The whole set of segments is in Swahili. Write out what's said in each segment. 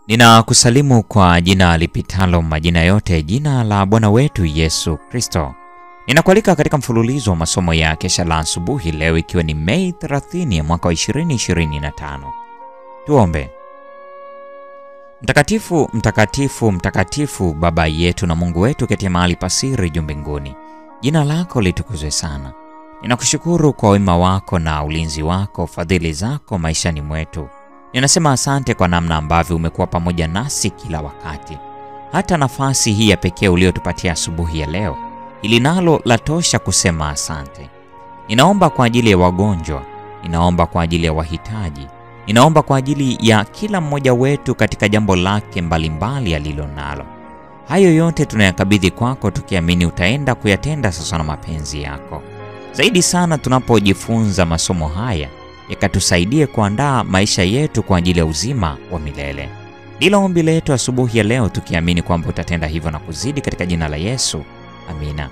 Ninakusalimu kwa jina lipitalo majina yote, jina la Bwana wetu Yesu Kristo. Ninakualika katika mfululizo wa masomo ya kesha la asubuhi leo, ikiwa ni Mei 30 mwaka wa 2025. Tuombe. Mtakatifu, mtakatifu, mtakatifu, Baba yetu na Mungu wetu katika mahali pasiri juu mbinguni, jina lako litukuzwe sana. Ninakushukuru kwa wema wako na ulinzi wako, fadhili zako maishani mwetu. Ninasema asante kwa namna ambavyo umekuwa pamoja nasi kila wakati. Hata nafasi hii ya pekee uliyotupatia asubuhi ya leo, ili nalo latosha kusema asante. Ninaomba kwa ajili ya wagonjwa, ninaomba kwa ajili ya wahitaji, ninaomba kwa ajili ya kila mmoja wetu katika jambo lake mbalimbali alilonalo. Hayo yote tunayakabidhi kwako, tukiamini utaenda kuyatenda sasa na mapenzi yako. Zaidi sana tunapojifunza masomo haya, yakatusaidie kuandaa maisha yetu kwa ajili ya uzima wa milele. Ndilo ombi letu asubuhi ya leo, tukiamini kwamba utatenda hivyo na kuzidi katika jina la Yesu. Amina.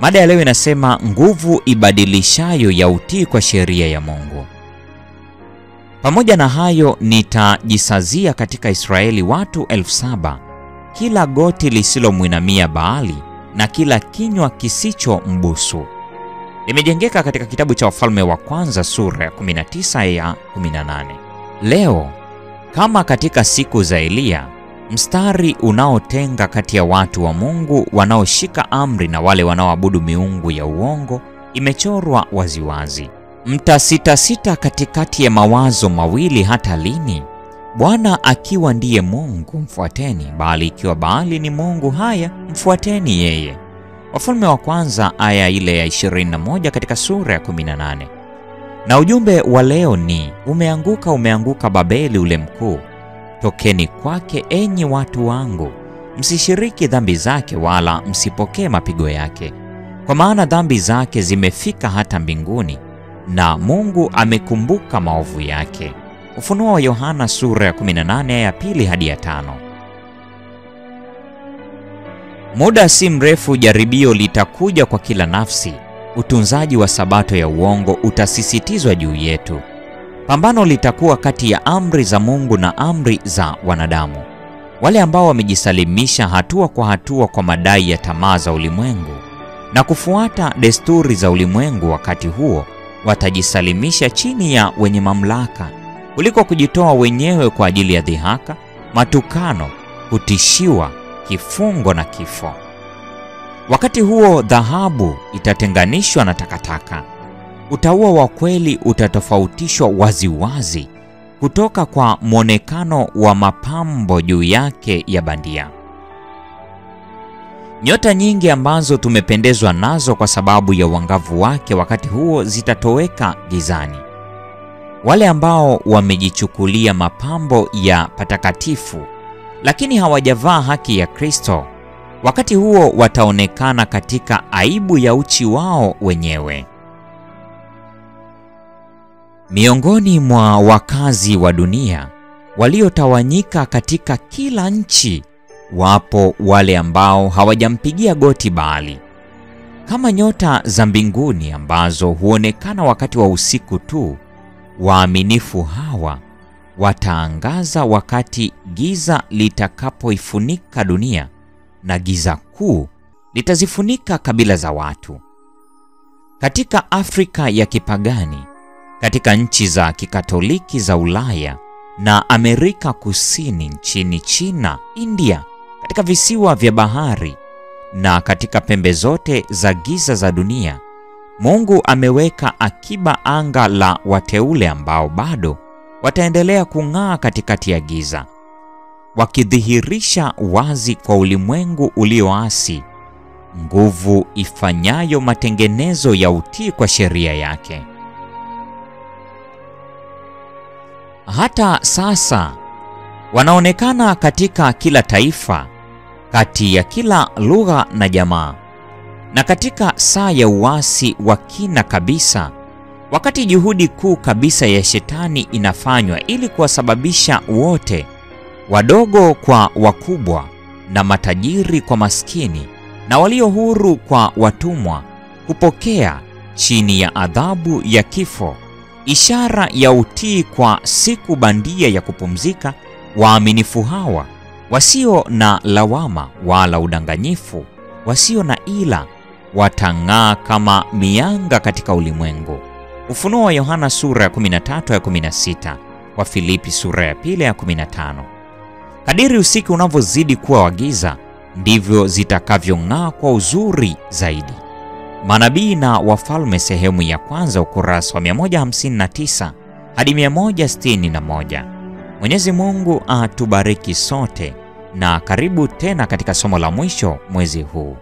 Mada ya leo inasema nguvu ibadilishayo ya utii kwa sheria ya Mungu. Pamoja na hayo, nitajisazia katika Israeli watu 7,000, kila goti lisilomwinamia Baali na kila kinywa kisicho mbusu. Limejengeka katika kitabu cha Wafalme wa Kwanza sura ya 19 ya 18. Leo, kama katika siku za Eliya, mstari unaotenga kati ya watu wa Mungu wanaoshika amri na wale wanaoabudu miungu ya uongo imechorwa waziwazi. Mtasitasita katikati ya mawazo mawili hata lini? Bwana akiwa ndiye Mungu, mfuateni; bali ikiwa Baali ni mungu, haya, mfuateni yeye. Wafalme wa Kwanza aya ile ya 21 katika sura ya 18. Na ujumbe wa leo ni umeanguka, umeanguka Babeli ule mkuu. Tokeni kwake, enyi watu wangu, msishiriki dhambi zake wala msipokee mapigo yake, kwa maana dhambi zake zimefika hata mbinguni na Mungu amekumbuka maovu yake. Ufunuo wa Yohana sura ya 18 ya 2 hadi ya 5. Muda si mrefu jaribio litakuja kwa kila nafsi. Utunzaji wa sabato ya uongo utasisitizwa juu yetu. Pambano litakuwa kati ya amri za Mungu na amri za wanadamu. Wale ambao wamejisalimisha hatua kwa hatua kwa madai ya tamaa za ulimwengu na kufuata desturi za ulimwengu, wakati huo watajisalimisha chini ya wenye mamlaka kuliko kujitoa wenyewe kwa ajili ya dhihaka, matukano, kutishiwa, kifungo na kifo. Wakati huo dhahabu itatenganishwa na takataka. Utauwa wa kweli utatofautishwa waziwazi kutoka kwa mwonekano wa mapambo juu yake ya bandia. Nyota nyingi ambazo tumependezwa nazo kwa sababu ya uangavu wake wakati huo zitatoweka gizani. Wale ambao wamejichukulia mapambo ya patakatifu lakini hawajavaa haki ya Kristo, wakati huo wataonekana katika aibu ya uchi wao wenyewe. Miongoni mwa wakazi wa dunia waliotawanyika katika kila nchi, wapo wale ambao hawajampigia goti Baali. Kama nyota za mbinguni ambazo huonekana wakati wa usiku tu, waaminifu hawa wataangaza wakati giza litakapoifunika dunia, na giza kuu litazifunika kabila za watu. Katika Afrika ya kipagani, katika nchi za kikatoliki za Ulaya na Amerika Kusini, nchini China, India, katika visiwa vya bahari na katika pembe zote za giza za dunia, Mungu ameweka akiba anga la wateule ambao bado wataendelea kung'aa katikati ya giza, wakidhihirisha wazi kwa ulimwengu ulioasi nguvu ifanyayo matengenezo ya utii kwa sheria yake. Hata sasa wanaonekana katika kila taifa, kati ya kila lugha na jamaa, na katika saa ya uasi wa kina kabisa, wakati juhudi kuu kabisa ya shetani inafanywa ili kuwasababisha wote, wadogo kwa wakubwa na matajiri kwa maskini na walio huru kwa watumwa, kupokea chini ya adhabu ya kifo ishara ya utii kwa siku bandia ya kupumzika Waaminifu hawa, wasio na lawama wala udanganyifu, wasio na ila, watang'aa kama mianga katika ulimwengu. Ufunuo wa Yohana sura ya 13 ya 16, wa Filipi sura ya 2 ya 15. Kadiri usiku unavyozidi kuwa wa giza, ndivyo zitakavyong'aa kwa uzuri zaidi. Manabii na Wafalme sehemu ya kwanza, ukurasa wa 159 hadi 161. Mwenyezi Mungu atubariki sote, na karibu tena katika somo la mwisho mwezi huu.